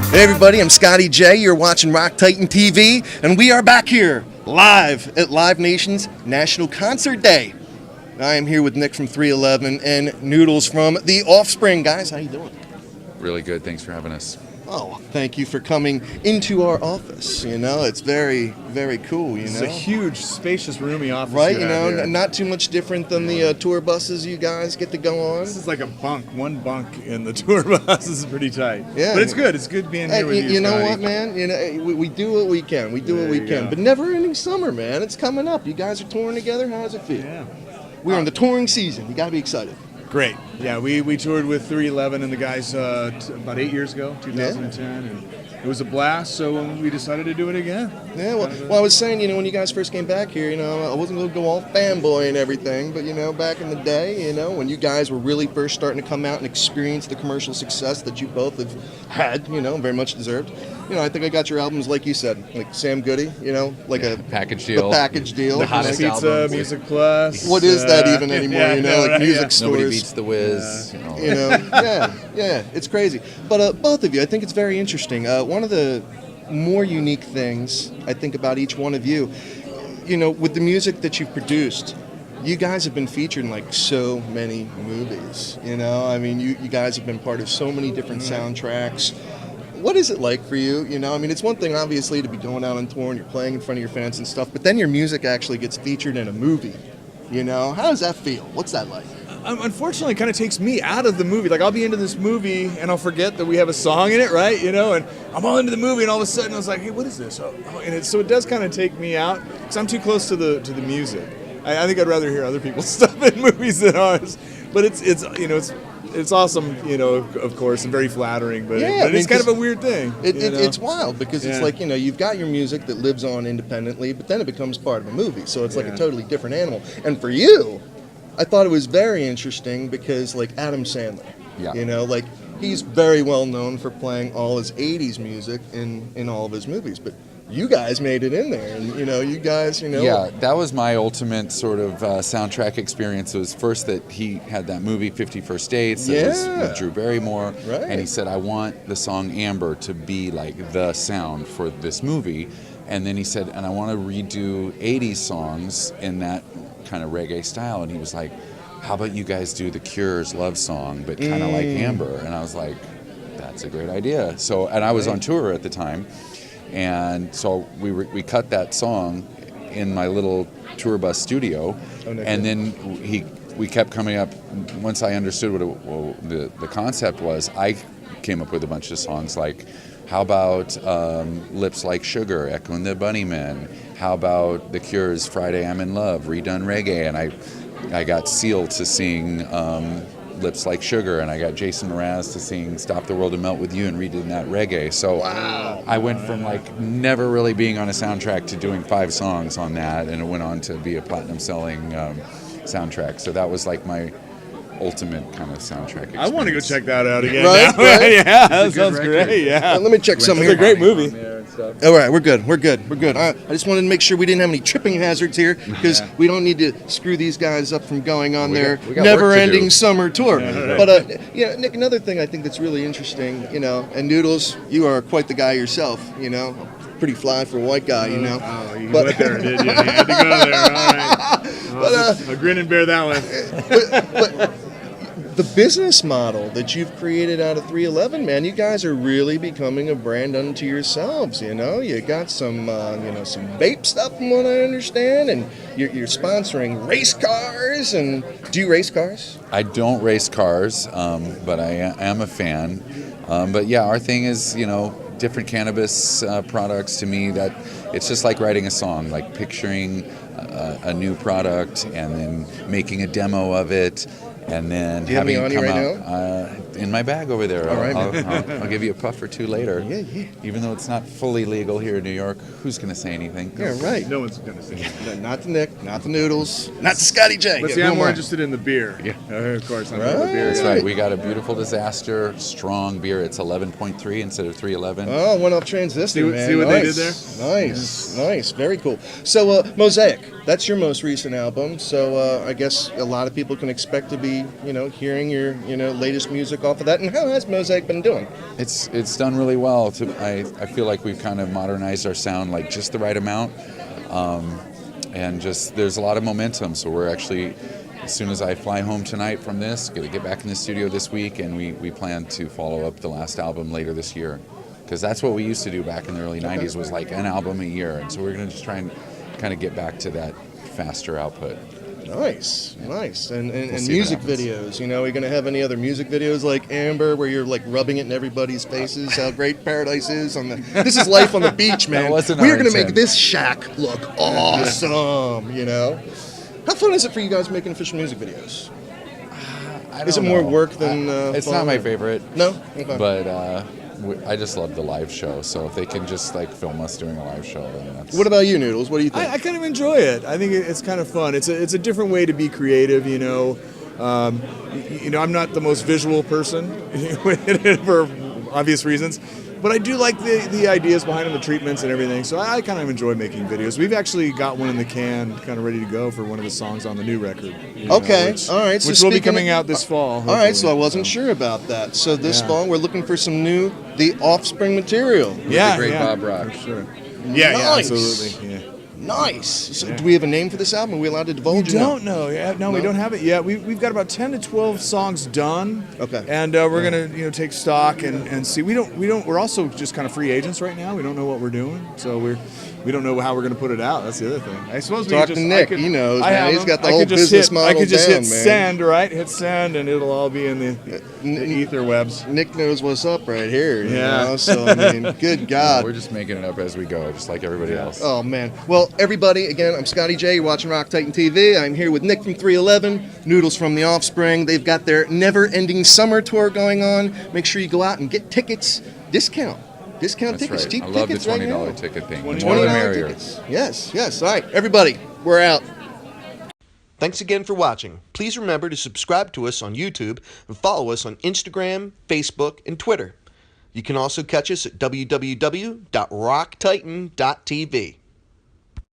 Hey everybody, I'm Scotty J. You're watching Rock Titan TV, and we are back here live at Live Nation's National Concert Day. I am here with Nick from 311 and Noodles from the Offspring. Guys, how you doing? Really good. Thanks for having us. Oh, thank you for coming into our office. You know, it's very, very cool, you know. It's a huge, spacious, roomy office. Right, you know, not too much different than the tour buses you guys get to go on. This is like a bunk, one bunk in the tour bus. This is pretty tight. Yeah. But it's good. It's good being here with you, You know Scotty. what, man? You know, we do what we can. We do what we can. But never-ending summer, man. It's coming up. You guys are touring together. How does it feel? Yeah. We're in the touring season. You got to be excited. Great. Yeah, we toured with 311 and the guys about 8 years ago, 2010, and it was a blast, so we decided to do it again. Yeah, well, I was saying, you know, when you guys first came back here, you know, I wasn't going to go all fanboy and everything, but, you know, back in the day, you know, when you guys were really first starting to come out and experience the commercial success that you both have had, you know, very much deserved. You know, I think I got your albums, like you said, like Sam Goody, you know, like a package deal. The package deal. The hottest Pizza, albums. Music Plus. What is that even anymore, you know, like music stores. Nobody beats the Wiz. You know, yeah, it's crazy. But both of you, I think it's very interesting. One of the more unique things I think about each one of you, you know, with the music that you've produced, you guys have been featured in like so many movies. You know, I mean, you guys have been part of so many different soundtracks. What is it like for you? You know, I mean, it's one thing obviously to be going out on tour and you're playing in front of your fans and stuff, but then your music actually gets featured in a movie. You know, how does that feel? What's that like? Unfortunately, it kind of takes me out of the movie. Like, I'll be into this movie, and I'll forget that we have a song in it, right? You know, and I'm all into the movie, and all of a sudden I was like, hey, what is this? So it does kind of take me out, because I'm too close to the music. I think I'd rather hear other people's stuff in movies than ours. But it's you know, it's awesome, you know, of course, and very flattering, but, it's kind of a weird thing. It's wild, because it's like, you know, you've got your music that lives on independently, but then it becomes part of a movie, so it's like a totally different animal. And for you, I thought it was very interesting because, like, Adam Sandler, you know, like, he's very well known for playing all his 80s music in all of his movies, but you guys made it in there, and, you know, you guys, you know. Yeah, that was my ultimate sort of soundtrack experience. It was first that he had that movie, 50 First Dates, that was with Drew Barrymore, and he said, I want the song Amber to be like the sound for this movie. And then he said, and I want to redo 80s songs in that kind of reggae style. And he was like, how about you guys do The Cure's love song, but kind of like Amber? And I was like, that's a great idea. So, and I was on tour at the time. And so we cut that song in my little tour bus studio, and then we kept coming up. Once I understood what the concept was, I came up with a bunch of songs like, how about Lips Like Sugar, Echo and the Bunnymen? How about The Cure's Friday I'm in Love, redone reggae? And I got Seal to sing Lips Like Sugar, and I got Jason Mraz to sing Stop the World and Melt With You and redid that reggae. So I went from like never really being on a soundtrack to doing 5 songs on that, and it went on to be a platinum selling soundtrack. So that was like my ultimate kind of soundtrack experience. I want to go check that out again. Right? Yeah, that sounds great. Yeah. Let me check some here. It's a great movie. All right, we're good. I just wanted to make sure we didn't have any tripping hazards here, because we don't need to screw these guys up from going on their never-ending summer tour. But yeah, Nick, another thing I think that's really interesting, you know, and Noodles, you are quite the guy yourself, you know, pretty fly for a white guy, you know. You went there, did you? You had to go there. All right. I'll grin and bear that one. But the business model that you've created out of 311, man, you guys are really becoming a brand unto yourselves, you know. You got some, you know, some vape stuff from what I understand, and you're sponsoring race cars. And do you race cars? I don't race cars, but I am a fan. But yeah, our thing is, you know, different cannabis products. To me, that it's just like writing a song, like picturing a new product and then making a demo of it. And then having it come out in my bag over there. All right, I'll give you a puff or two later. Yeah. Even though it's not fully legal here in New York, who's going to say anything? Yeah, right. No one's going to say anything. Not the Nick, not the Noodles, not the Scotty J. But see, I'm more interested in the beer. Yeah. Of course, I'm into the beer. That's right. We got a beautiful Disaster strong beer. It's 11.3 instead of 311. Oh, went off transistor, man. See what they did there? Nice. Very cool. So, Mosaic. That's your most recent album, so I guess a lot of people can expect to be, hearing your, latest music off of that. And how has Mosaic been doing? It's done really well. I feel like we've kind of modernized our sound like just the right amount, and just there's a lot of momentum. So we're actually, as soon as I fly home tonight from this, going to get back in the studio this week, and we plan to follow up the last album later this year, because that's what we used to do back in the early '90s, was like an album a year, and so we're going to just try and kind of get back to that faster output. Nice. And music videos, are you going to have any other music videos like Amber, where you're like rubbing it in everybody's faces, how great paradise is this is life on the beach, man. We're going to make this shack look awesome, How fun is it for you guys making official music videos? Is it more work than it's fun? not my favorite. No? Okay. But I just love the live show, so if they can just like film us doing a live show, then that's... What about you, Noodles? What do you think? I kind of enjoy it. I think it's kind of fun. It's a different way to be creative, I'm not the most visual person for obvious reasons, but I do like the ideas behind them, the treatments and everything, so I kind of enjoy making videos. We've actually got one in the can, kind of ready to go for one of the songs on the new record. Okay, all right. Which will be coming out this fall. All right, so I wasn't sure about that. So this fall, we're looking for some new The Offspring material. With the great Bob Rock. For sure. Yeah, nice. Absolutely. Yeah. Nice. So do we have a name for this album? Are we allowed to divulge? We don't know. No, we don't have it yet. We've got about 10 to 12 songs done. Okay. And we're gonna take stock and see. We're also just kind of free agents right now. We don't know what we're doing, so we don't know how we're gonna put it out. That's the other thing. I suppose we talk just, to Nick. He knows, man. He's got the I whole could just business model I could just down, hit man. send, right? Hit send, and it'll all be in the ether webs. Nick knows what's up right here. You know? So I mean, good God. We're just making it up as we go, just like everybody else. Oh man. Well, everybody, again, I'm Scotty J. You're watching Rock Titan TV. I'm here with Nick from 311, Noodles from The Offspring. They've got their never-ending summer tour going on. Make sure you go out and get tickets. Discount That's tickets. right. Cheap I love the tickets right $20 now. ticket thing. The $20 more the merrier. tickets. Yes. All right, everybody, we're out. Thanks again for watching. Please remember to subscribe to us on YouTube and follow us on Instagram, Facebook, and Twitter. You can also catch us at www.rocktitan.tv.